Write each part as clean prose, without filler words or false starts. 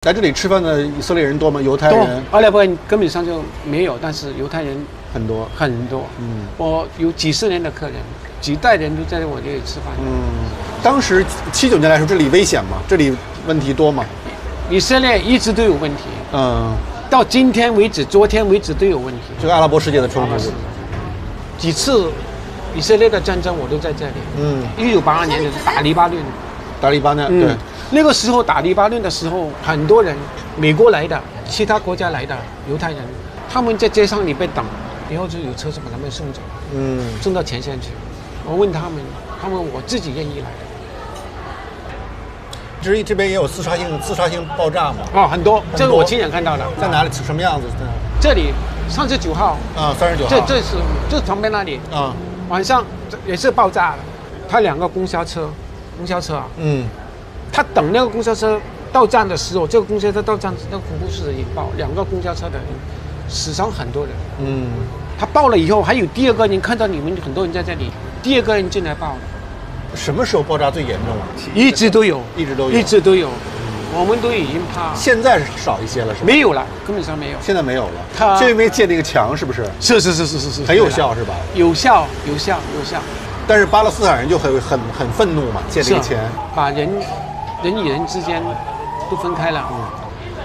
来这里吃饭的以色列人多吗？犹太人？阿拉伯人根本上就没有，但是犹太人很多很多。我有几十年的客人，几代人都在我这里吃饭。当时79年来说，这里危险吗？这里问题多吗？以色列一直都有问题。到今天为止，昨天为止都有问题。这个阿拉伯世界的冲突，几次以色列的战争我都在这里。1982年的打黎巴嫩，对。那个时候打黎巴嫩的时候，很多人，美国来的，其他国家来的犹太人，他们在街上里被等，然后就有车子把他们送走，送到前线去。我问他们我自己愿意来的。这边也有自杀性爆炸吗？很多，这个我亲眼看到的。在哪里？什么样子？这里39号39号。这旁边那里晚上也是爆炸了。他2个公交车他等那个公交车到站的时候，这个公交车到站，那个恐怖式的引爆，2个公交车的人死伤很多人。他爆了以后，还有第2个人看到你们很多人在这里，第2个人进来爆了。什么时候爆炸最严重啊？一直都有。我们都已经怕。现在少一些了，是吧？没有了，根本上没有。现在没有了。就因为建那个墙，是不是？是，很有效，是吧？有效。但是巴勒斯坦人就很愤怒嘛，建这个墙，把人与人之间都分开了。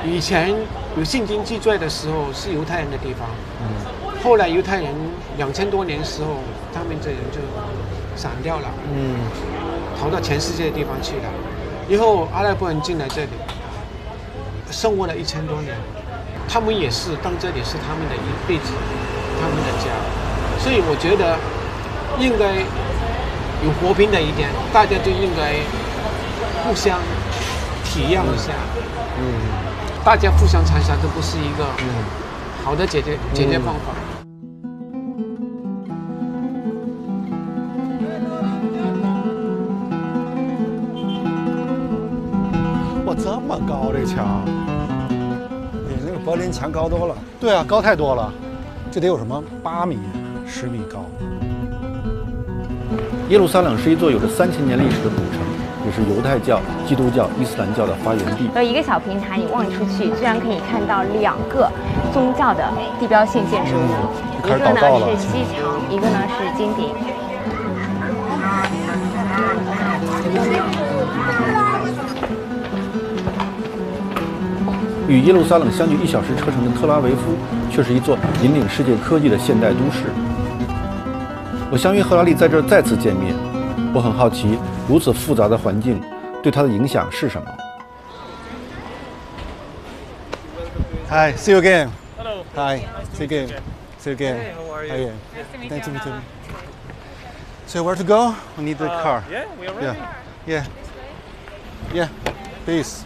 以前有圣经记载的时候是犹太人的地方，后来犹太人2000多年的时候，他们这人就散掉了，逃到全世界的地方去了。以后阿拉伯人进来这里，生活了1000多年，他们也是当这里是他们的一辈子，他们的家。所以我觉得应该有和平的一点，大家就应该互相体谅一下，大家互相残杀，这不是一个好的解决方法。哇，这么高这墙，比那个柏林墙高多了。对啊，高太多了，这得有什么8米、10米高。耶路撒冷是一座有着3000年历史的古城，也是犹太教、基督教、伊斯兰教的发源地。一个小平台，你望出去，居然可以看到2个宗教的地标性建筑物，一个呢是西墙，一个呢是金顶。与耶路撒冷相距1小时车程的特拉维夫，却是一座引领世界科技的现代都市。我相约赫拉利在这儿再次见面，我很好奇，如此复杂的环境对他的影响是什么。Hi, see you again. Hello. Hi, see you again. See you again. Hey, how are you? Hi. Nice to meet Nice to you. meet you. So where to go? We need the car. Yeah, we are ready. Yeah. Please.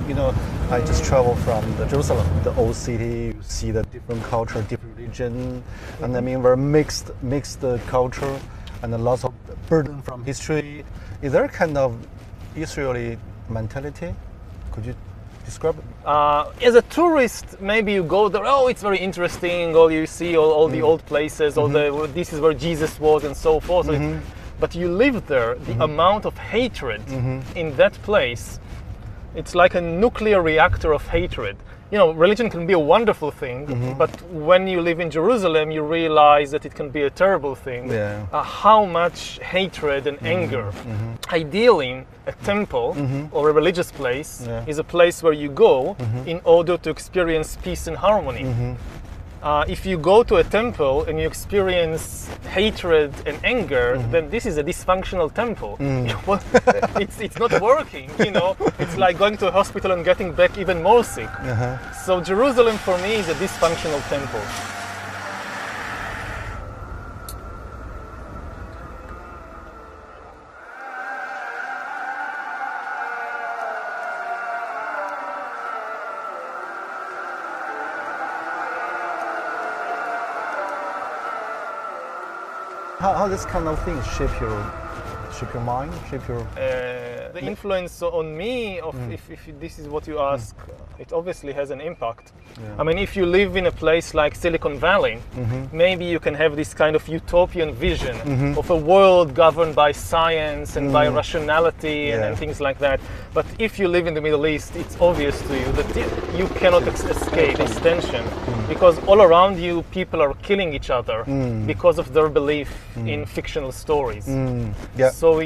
You know, I just traveled from Jerusalem, the old city. You see the different culture, different religion, and I mean very mixed culture, and lots of burden from history. Is there a kind of Israeli mentality? Could you describe it? As a tourist, maybe you go there. Oh, it's very interesting. Or you see all the old places. All this is where Jesus was, and so forth. But you live there. The amount of hatred in that place. It's like a nuclear reactor of hatred. You know, religion can be a wonderful thing, but when you live in Jerusalem, you realize that it can be a terrible thing. Yeah. How much hatred and anger. Ideally, a temple or a religious place is a place where you go in order to experience peace and harmony. If you go to a temple and you experience hatred and anger, then this is a dysfunctional temple. It's not working, you know. It's like going to a hospital and getting back even more sick. So Jerusalem for me is a dysfunctional temple. How this kind of things shape your mind, shape your... The influence on me of if this is what you ask, it obviously has an impact. I mean, if you live in a place like Silicon Valley, maybe you can have this kind of utopian vision of a world governed by science and by rationality and things like that. But if you live in the Middle East, it's obvious to you that you cannot escape this tension, because all around you people are killing each other because of their belief in fictional stories. So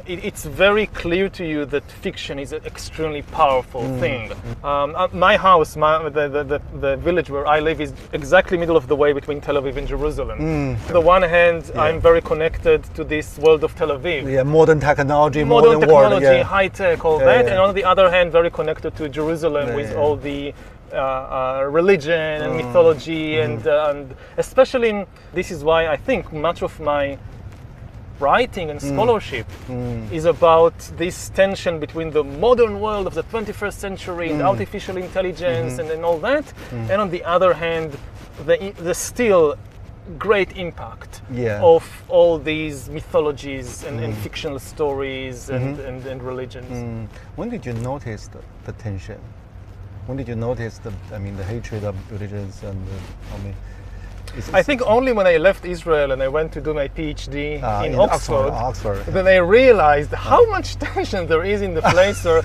it's very clear to you that fiction is an extremely powerful thing. My house, the village where I live, is exactly middle of the way between Tel Aviv and Jerusalem. On the one hand, I'm very connected to this world of Tel Aviv. Yeah, modern technology, modern technology, world, high tech, all that. And on the other hand, very connected to Jerusalem with all the religion and mythology, and especially this is why I think much of my writing and scholarship is about this tension between the modern world of the 21st century and artificial intelligence and all that, and on the other hand, the still great impact of all these mythologies and fictional stories and religions. When did you notice the tension? When did you notice the hatred of religions and I think only when I left Israel and I went to do my PhD in Oxford, then I realized how much tension there is in the place. Or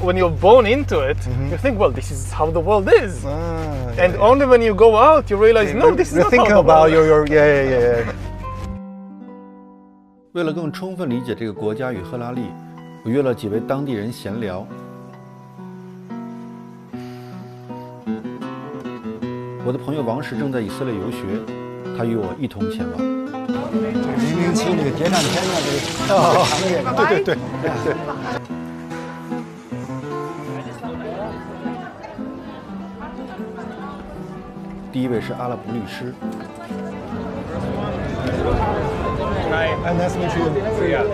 when you're born into it, you think, well, this is how the world is, and only when you go out, you realize, no, this is not how the world is. 为了更充分理解这个国家与赫拉利，我约了几位当地人闲聊。我的朋友王石正在以色列游学，他与我一同前往。007那个谍战片的这个行业，对。第一位是阿拉伯律师。Nice to meet you.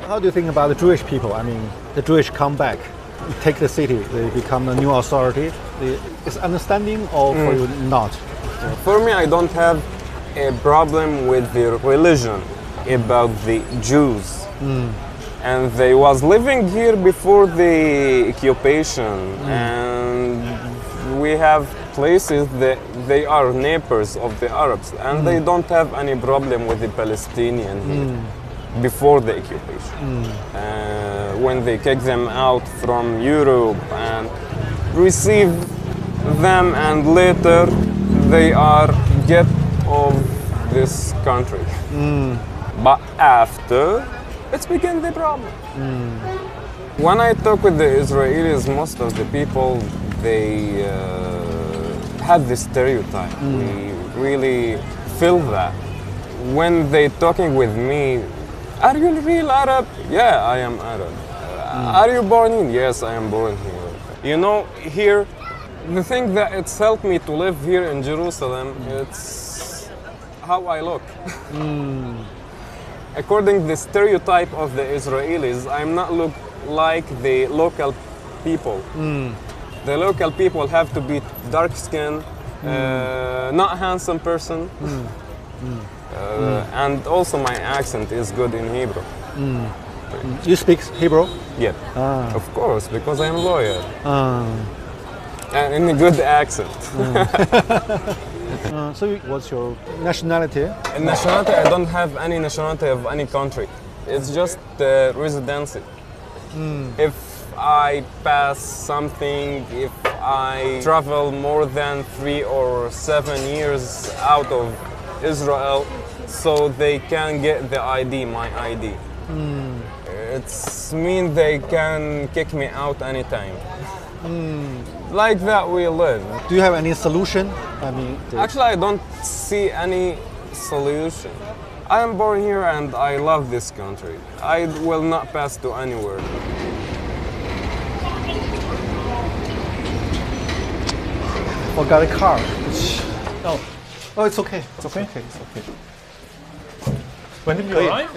How do you think about the Jewish people? I mean, the Jewish come back. Take the city, they become a new authority. Is understanding or for you not? For me, I don't have a problem with the religion about the Jews. And they was living here before the occupation, and we have places that they are neighbors of the Arabs, and they don't have any problem with the Palestinian here. Before the occupation, when they kick them out from Europe and receive them, and later they are get of this country. But after, it's begin the problem. When I talk with the Israelis, most of the people, they have this stereotype. We really feel that. When they talking with me, are you real Arab? Yeah, I am Arab. Are you born here? Yes, I am born here. You know, here, the thing that it's helped me to live here in Jerusalem, it's how I look. According to the stereotype of the Israelis, I'm not look like the local people. The local people have to be dark skinned, not handsome person. And also my accent is good in Hebrew. You speak Hebrew? Yeah, of course, because I'm a lawyer. And in a good accent. So what's your nationality? Nationality, I don't have any nationality of any country. It's just residency. If I pass something, if I travel more than 3 or 7 years out of Israel, so they can get the ID, my ID. It's mean they can kick me out anytime. Like that we live. Do you have any solution? I mean, actually, I don't see any solution. I am born here and I love this country. I will not pass to anywhere. Forgot a car. Oh, it's okay. It's okay. It's okay. When did you arrive?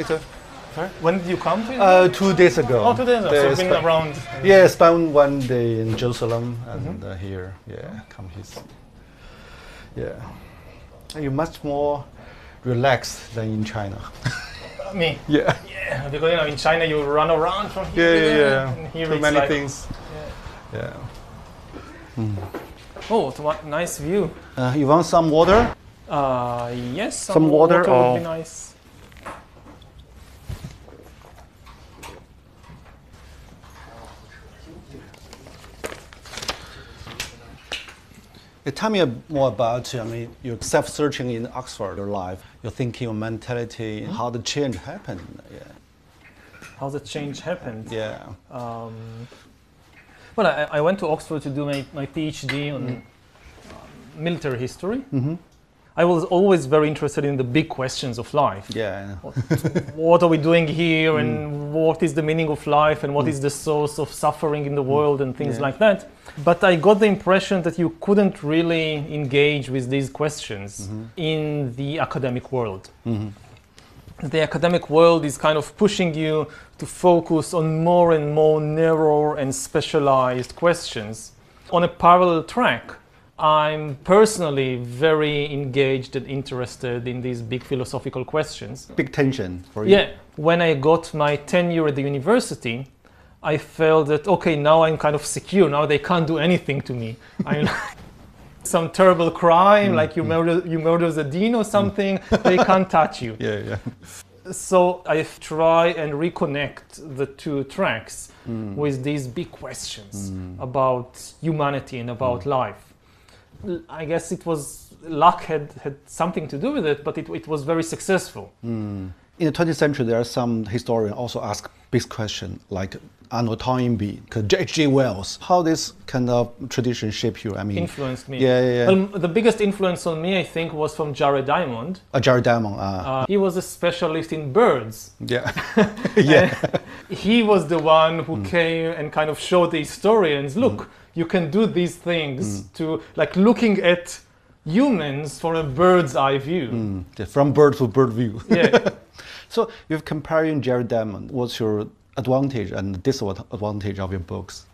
Sorry? When did you come to 2 days ago. Oh, 2 days ago. So you've been around. Yeah, spent 1 day in Jerusalem and here. Yeah, come here. Yeah. You're much more relaxed than in China. me. Yeah. Yeah, because in China you run around from Yeah, here to yeah, there, yeah. and here Too it's many like, things. Yeah. Oh, what nice view. You want some water? Yes, Some water would or- be nice. Tell me more about, your self-searching in Oxford, your life, your thinking, your mentality, how the change happened. Yeah. How the change happened. Yeah. Well, I went to Oxford to do my PhD on military history. I was always very interested in the big questions of life. Yeah. What are we doing here, and what is the meaning of life, and what is the source of suffering in the world, and things like that. But I got the impression that you couldn't really engage with these questions in the academic world. The academic world is kind of pushing you to focus on more and more narrow and specialized questions. On a parallel track, I'm personally very engaged and interested in these big philosophical questions. Big tension for you. Yeah, when I got my tenure at the university, I felt that, okay, now I'm kind of secure. Now they can't do anything to me. I'm some terrible crime, like you murder the dean or something, they can't touch you. Yeah, yeah. So I try and reconnect the two tracks with these big questions about humanity and about life. I guess it was luck had something to do with it, but it was very successful. In the 20th century, there are some historians also ask big questions like Arnold Toynbee, H.G. Wells. How this kind of tradition shaped you? Influenced me. Yeah. The biggest influence on me, I think, was from Jared Diamond. Jared Diamond. He was a specialist in birds. Yeah. Yeah. He was the one who came and kind of showed the historians, look, you can do these things to, like, looking at humans from a bird's eye view. From bird to bird view. Yeah. So you're comparing Jared Diamond. What's your advantage and disadvantage of your books?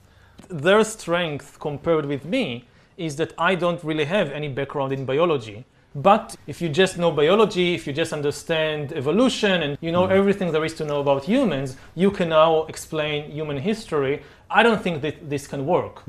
Their strength compared with me is that I don't really have any background in biology. But if you just know biology, if you just understand evolution and you know everything there is to know about humans, you can now explain human history. I don't think that this can work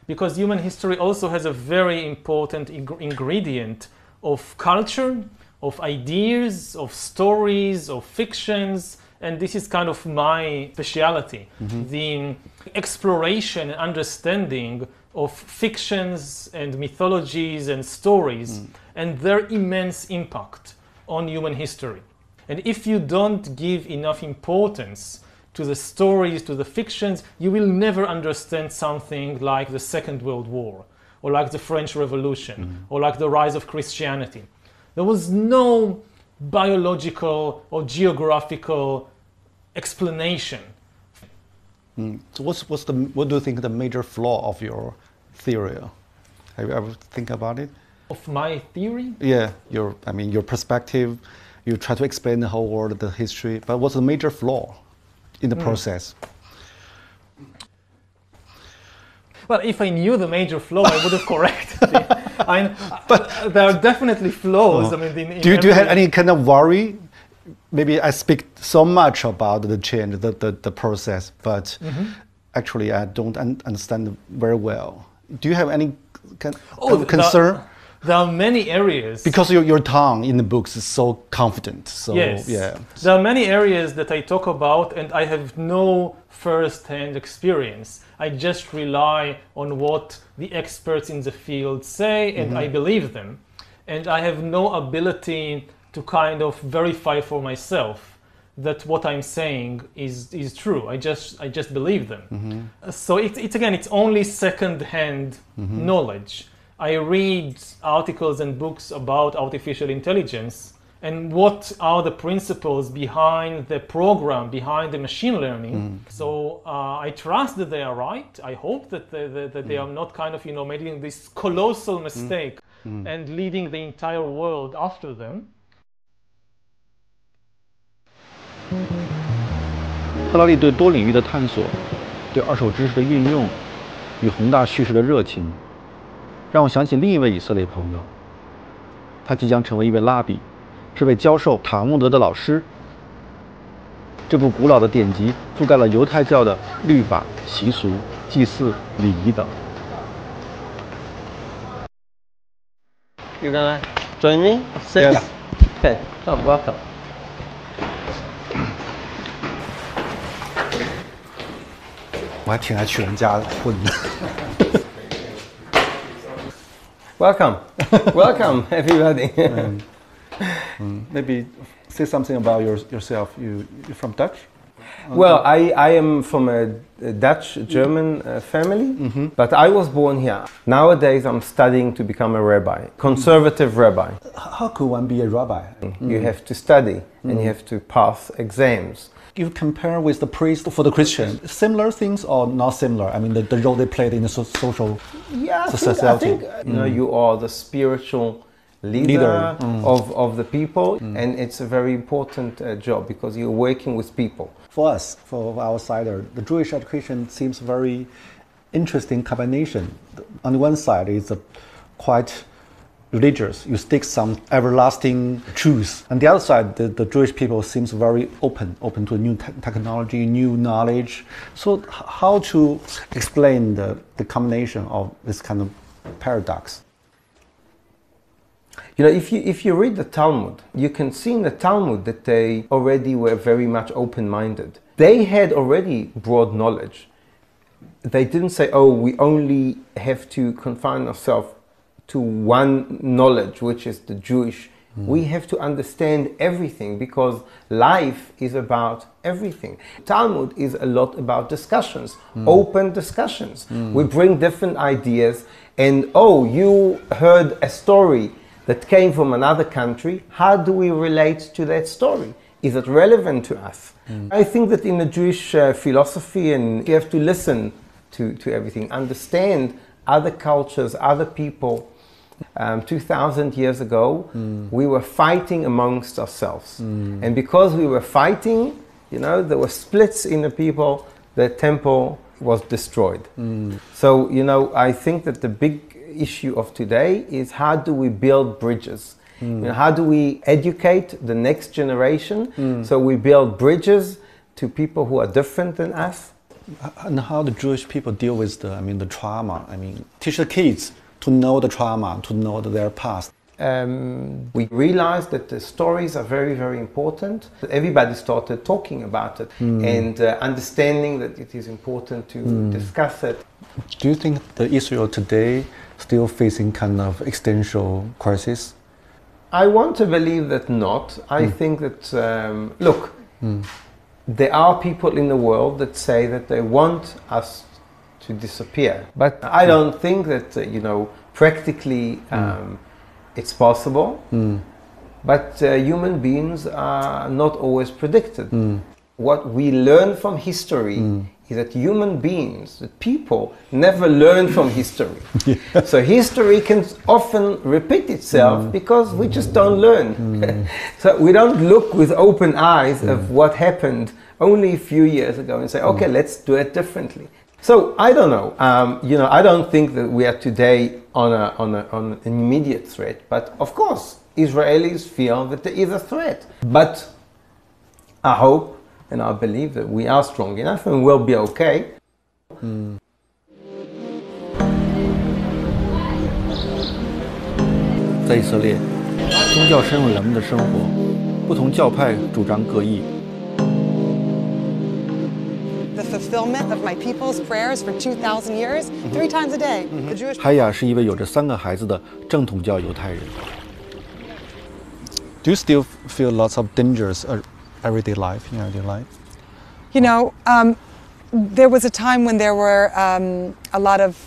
because human history also has a very important ingredient of culture, of ideas, of stories, of fictions, and this is kind of my speciality. The exploration and understanding of fictions and mythologies and stories and their immense impact on human history. And if you don't give enough importance to the stories, to the fictions, you will never understand something like the Second World War, or like the French Revolution, or like the rise of Christianity. There was no biological or geographical explanation. So what do you think the major flaw of your theory? Have you ever think about it? Of my theory? Yeah, your perspective. You try to explain the whole world, the history, but what's the major flaw in the process? Well, if I knew the major flaw, I would have corrected it. But there are definitely flaws. Do you have any kind of worry? Maybe I speak so much about the change, the process, but actually I don't understand very well. Do you have any kind of concern? There are many areas. Because your tongue in the books is so confident. So, yes. Yeah. There are many areas that I talk about and I have no first-hand experience. I just rely on what the experts in the field say and I believe them. And I have no ability to kind of verify for myself that what I'm saying is true. I just believe them. So it's only second-hand knowledge. I read articles and books about artificial intelligence and what are the principles behind the program, behind the machine learning. So I trust that they are right. I hope that they are not kind of, making this colossal mistake and leading the entire world after them. 赫拉利对多领域的探索，对二手知识的运用与宏大叙事的热情，让我想起另一位以色列朋友，他即将成为一位拉比，是位教授塔木德的老师。这部古老的典籍覆盖了犹太教的律法、习俗、祭祀、礼仪等。You gonna join me? Sit. Yes. Okay. Come, welcome. Welcome. Welcome, everybody. Maybe say something about yourself. You're from Dutch? Well, I am from a Dutch-German family, but I was born here. Nowadays, I'm studying to become a rabbi, conservative rabbi. How could one be a rabbi? You have to study and you have to pass exams. You compare with the priest for the Christian, similar things or not similar? I mean, the role they played in the social society. I think you know, you are the spiritual leader of the people, and it's a very important job because you're working with people. For us, for outsider, the Jewish education seems very interesting combination. On the one side, it's quite religious. You stick some everlasting truths. On the other side, the Jewish people seems very open to new technology, new knowledge. So how to explain the combination of this kind of paradox? You know, if you read the Talmud, you can see in the Talmud that they already were very much open-minded. They had already broad knowledge. They didn't say, oh, we only have to confine ourselves to one knowledge, which is the Jewish. We have to understand everything because life is about everything. Talmud is a lot about discussions, open discussions. We bring different ideas and, oh, you heard a story that came from another country. How do we relate to that story? Is it relevant to us? I think that in the Jewish philosophy, and you have to listen to everything, understand other cultures, other people. 2,000 years ago, we were fighting amongst ourselves. And because we were fighting, you know, there were splits in the people, the temple was destroyed. So, you know, I think that the big issue of today is how do we build bridges? You know, how do we educate the next generation so we build bridges to people who are different than us? And how the Jewish people deal with the trauma? I mean, teach the kids to know the trauma, to know their past. We realized that the stories are very, very important. Everybody started talking about it and understanding that it is important to discuss it. Do you think that Israel today still facing kind of existential crisis? I want to believe that not. I think that, look, there are people in the world that say that they want us to disappear. But I don't think that, you know, practically it's possible. But human beings are not always predicted. What we learn from history is that human beings, that people, never learn from history. So history can often repeat itself because we just don't learn. So we don't look with open eyes of what happened only a few years ago and say, okay, let's do it differently. So I don't know. You know, I don't think that we are today on an immediate threat. But of course, Israelis feel that there is a threat. But I hope and I believe that we are strong enough and we'll be okay. 在以色列，宗教深入人们的生活，不同教派主张各异。 The fulfillment of my people's prayers for 2,000 years, 3 times a day. The Jewish. 海雅是一位有着3个孩子的正统教犹太人。Do you still feel lots of dangers everyday life in everyday life? You know, there was a time when there were a lot of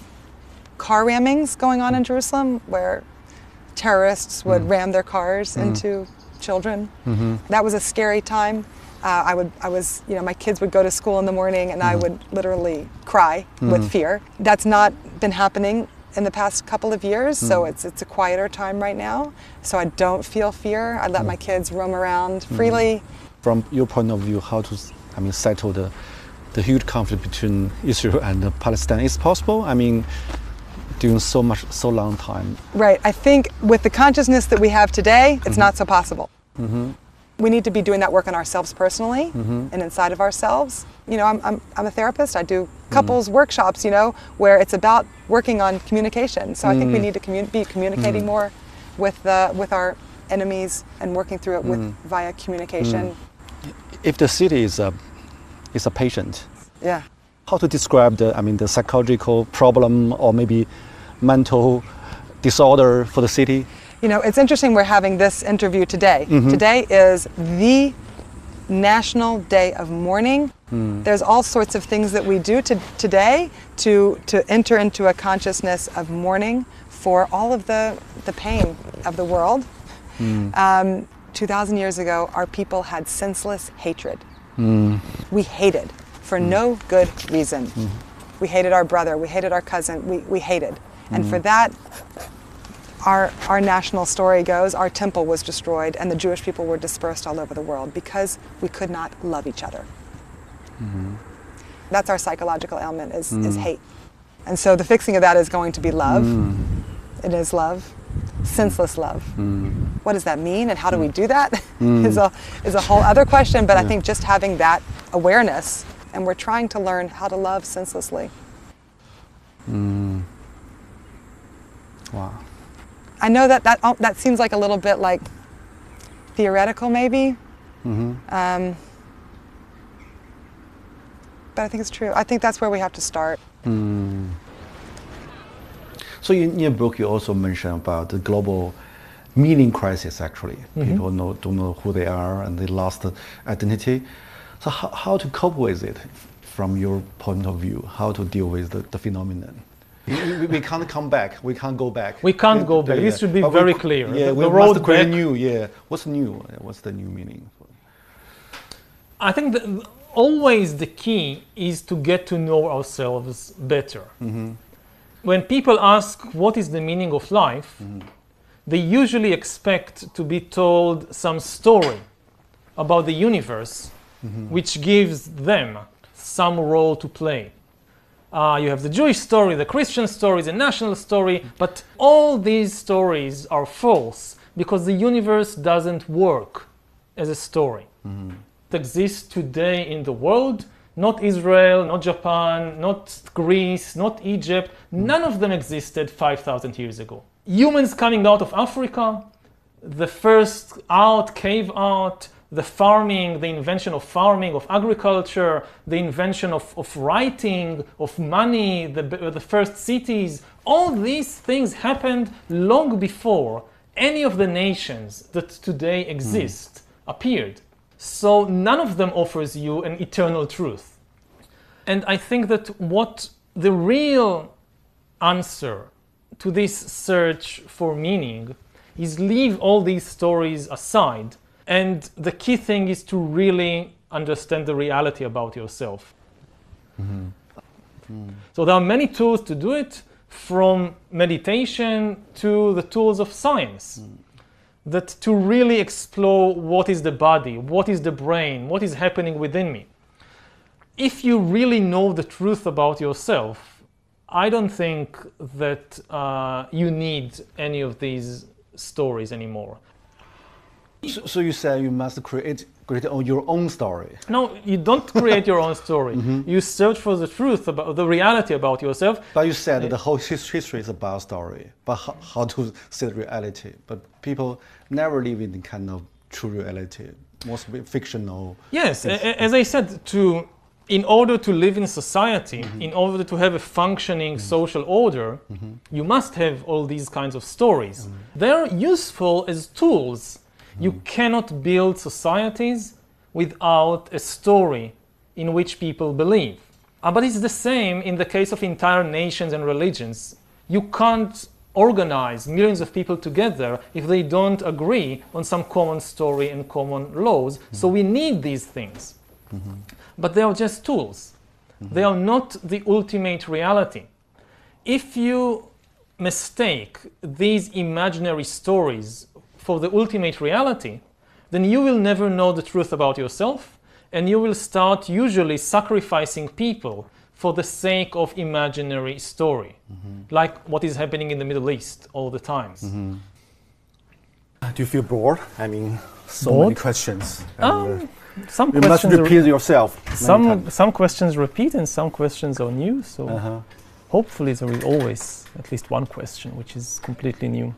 car rammings going on in Jerusalem where terrorists would ram their cars into children. That was a scary time. I was, you know, my kids would go to school in the morning and I would literally cry with fear. That's not been happening in the past couple of years, so it's a quieter time right now. So I don't feel fear. I let my kids roam around freely. From your point of view, how to, settle the huge conflict between Israel and Palestine is possible? I mean, during so long time. Right. I think with the consciousness that we have today, it's not so possible. we need to be doing that work on ourselves personally and inside of ourselves. You know, I'm a therapist. I do couples workshops, you know, where it's about working on communication. So I think we need to be communicating more with our enemies and working through it via communication. If the city is a patient, Yeah. how to describe the psychological problem or maybe mental disorder for the city? You know, it's interesting we're having this interview today. Today is the National Day of Mourning. There's all sorts of things that we do today to enter into a consciousness of mourning for all of the pain of the world. 2,000 years ago, our people had senseless hatred. We hated for no good reason. We hated our brother, we hated our cousin, we hated. And for that, our national story goes, our temple was destroyed and the Jewish people were dispersed all over the world because we could not love each other. That's our psychological ailment is hate. And so the fixing of that is going to be love. It is love, senseless love. What does that mean and how do we do that is a whole other question, but I think just having that awareness, and we're trying to learn how to love senselessly. Wow. I know that seems like a little bit like theoretical maybe, but I think it's true. I think that's where we have to start. So in your book, you also mention about the global meaning crisis. Actually, people don't know who they are and they lost identity. So how to cope with it, from your point of view? How to deal with the phenomenon? We can't come back. We can't go back. We can't go back. This should be very clear. Yeah, the road back. New. Yeah. What's new? What's the new meaning? I think that always the key is to get to know ourselves better. When people ask what is the meaning of life, they usually expect to be told some story about the universe, which gives them some role to play. You have the Jewish story, the Christian story, the national story, but all these stories are false because the universe doesn't work as a story. It exists today in the world, not Israel, not Japan, not Greece, not Egypt. None of them existed 5,000 years ago. Humans coming out of Africa, the first cave art, the farming, the invention of farming, of agriculture, the invention of writing, of money, the first cities, all these things happened long before any of the nations that today exist appeared. So none of them offers you an eternal truth. And I think that what the real answer to this search for meaning is leave all these stories aside. And the key thing is to really understand the reality about yourself. So there are many tools to do it, from meditation to the tools of science, that to really explore what is the body, what is the brain, what is happening within me. If you really know the truth about yourself, I don't think that you need any of these stories anymore. So you say you must create your own story. No, you don't create your own story. You search for the truth, about the reality about yourself. But you said the whole history is about story, but how to see the reality. But people never live in the kind of true reality, mostly fictional. Yes, as I said, in order to live in society, in order to have a functioning social order, you must have all these kinds of stories. They're useful as tools. You cannot build societies without a story in which people believe. But it's the same in the case of entire nations and religions. You can't organize millions of people together if they don't agree on some common story and common laws. So we need these things. But they are just tools. They are not the ultimate reality. If you mistake these imaginary stories for the ultimate reality, then you will never know the truth about yourself, and you will start usually sacrificing people for the sake of imaginary story, like what is happening in the Middle East all the time. Do you feel bored? I mean, so Bored? many questions. And, Some you must questions repeat yourself. many times. some questions repeat and some questions are new. So hopefully there is always at least one question which is completely new.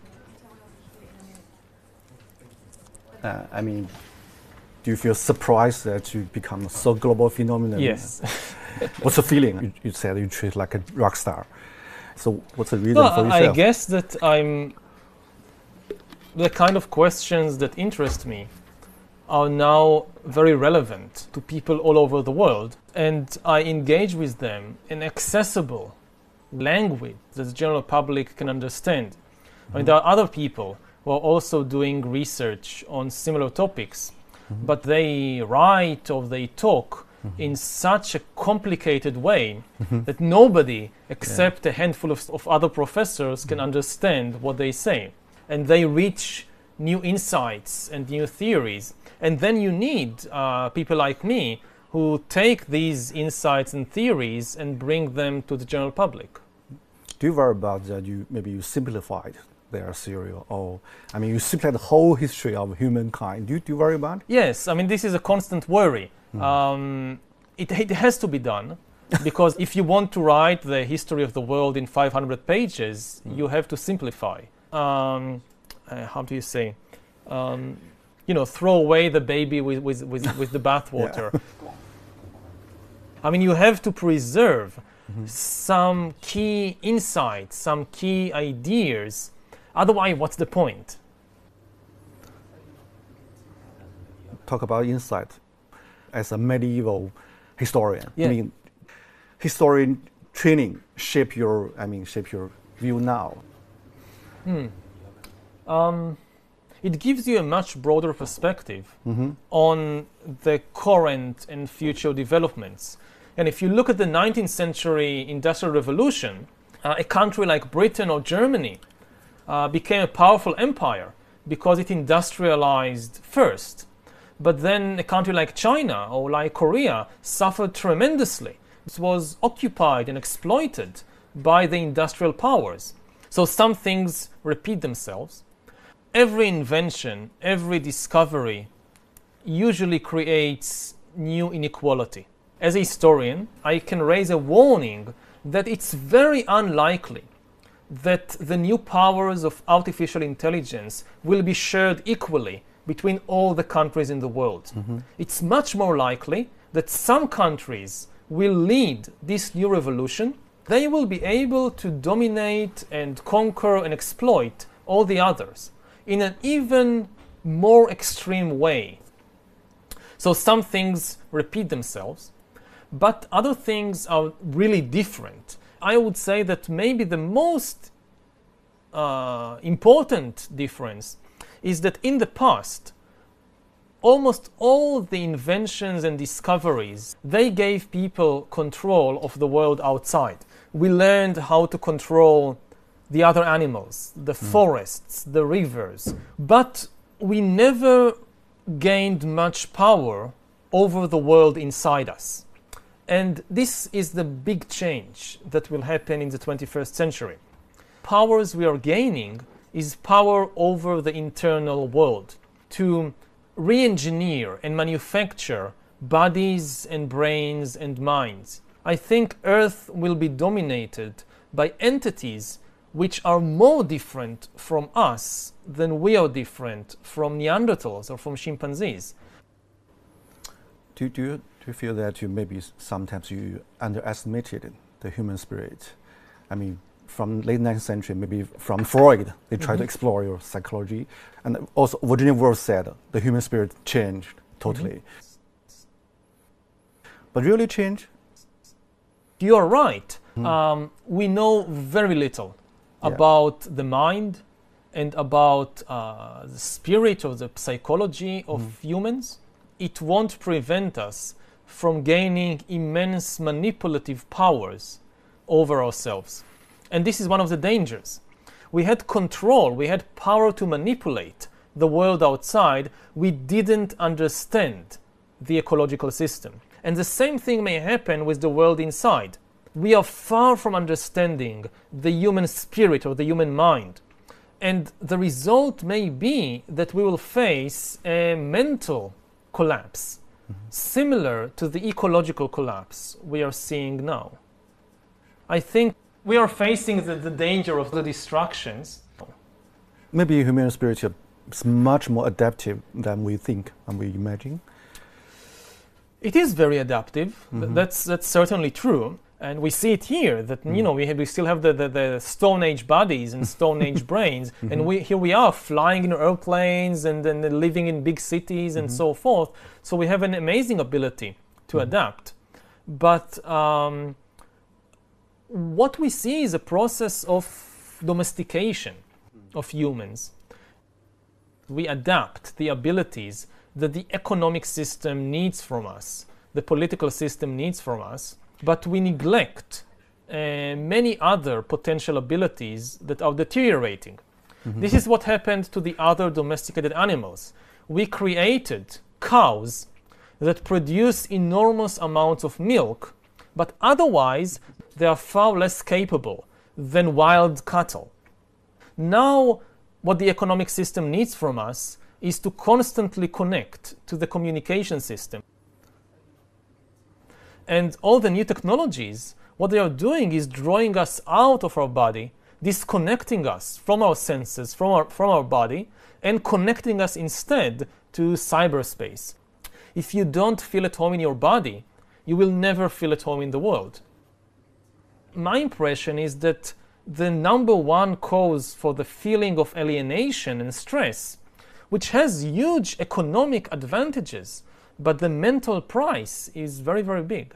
I mean, do you feel surprised that you become so global phenomenon? Yes. What's the feeling? You said you treat like a rock star. So what's the reason for yourself? I guess that I'm the kind of questions that interest me are now very relevant to people all over the world, and I engage with them in accessible language that the general public can understand. I mean, there are other people who are also doing research on similar topics, but they write or they talk in such a complicated way that nobody except a handful of other professors can understand what they say. And they reach new insights and new theories. And then you need people like me who take these insights and theories and bring them to the general public. Do you worry about that maybe you simplified their theory, or I mean you simplified the whole history of humankind? Do you worry about it? Yes, I mean this is a constant worry. It has to be done because if you want to write the history of the world in 500 pages, you have to simplify. How do you say? Throw away the baby with the bathwater. I mean, you have to preserve some key insights, some key ideas. Otherwise, what's the point? Talk about insight as a medieval historian. Yeah. I mean, historian training shape your view now. It gives you a much broader perspective on the current and future developments. And if you look at the 19th century Industrial Revolution, a country like Britain or Germany became a powerful empire because it industrialized first. But then a country like China or like Korea suffered tremendously. It was occupied and exploited by the industrial powers. So some things repeat themselves. Every invention, every discovery usually creates new inequality. As a historian, I can raise a warning that it's very unlikely that the new powers of artificial intelligence will be shared equally between all the countries in the world. It's much more likely that some countries will lead this new revolution. They will be able to dominate and conquer and exploit all the others in an even more extreme way. So some things repeat themselves, but other things are really different. I would say that maybe the most important difference is that in the past, almost all the inventions and discoveries, they gave people control of the world outside. We learned how to control the other animals, the forests, the rivers, but we never gained much power over the world inside us. And this is the big change that will happen in the 21st century. Powers we are gaining is power over the internal world, to re-engineer and manufacture bodies and brains and minds. I think Earth will be dominated by entities which are more different from us than we are different from Neanderthals or from chimpanzees. Do you feel that maybe sometimes you underestimated the human spirit? I mean, from late 19th century, maybe from Freud, they tried to explore your psychology. And also Virginia Woolf said the human spirit changed totally. But really changed? You are right. We know very little about the mind and about the spirit or the psychology of humans. It won't prevent us from gaining immense manipulative powers over ourselves. And this is one of the dangers. We had control, we had power to manipulate the world outside. We didn't understand the ecological system. And the same thing may happen with the world inside. We are far from understanding the human spirit or the human mind. And the result may be that we will face a mental collapse, similar to the ecological collapse we are seeing now. I think we are facing the danger of the distractions. Maybe human spirit is much more adaptive than we think and we imagine. It is very adaptive. That's certainly true. And we see it here that we still have the Stone Age bodies and Stone Age brains, and here we are flying in airplanes and living in big cities and so forth. So we have an amazing ability to adapt. But what we see is a process of domestication of humans. We adapt the abilities that the economic system needs from us, the political system needs from us, but we neglect many other potential abilities that are deteriorating. This is what happened to the other domesticated animals. We created cows that produce enormous amounts of milk, but otherwise they are far less capable than wild cattle. Now, what the economic system needs from us is to constantly connect to the communication system. And all the new technologies, what they are doing is drawing us out of our body, disconnecting us from our senses, from our body, and connecting us instead to cyberspace. If you don't feel at home in your body, you will never feel at home in the world. My impression is that the number one cause for the feeling of alienation and stress, which has huge economic advantages, but the mental price is very, very big.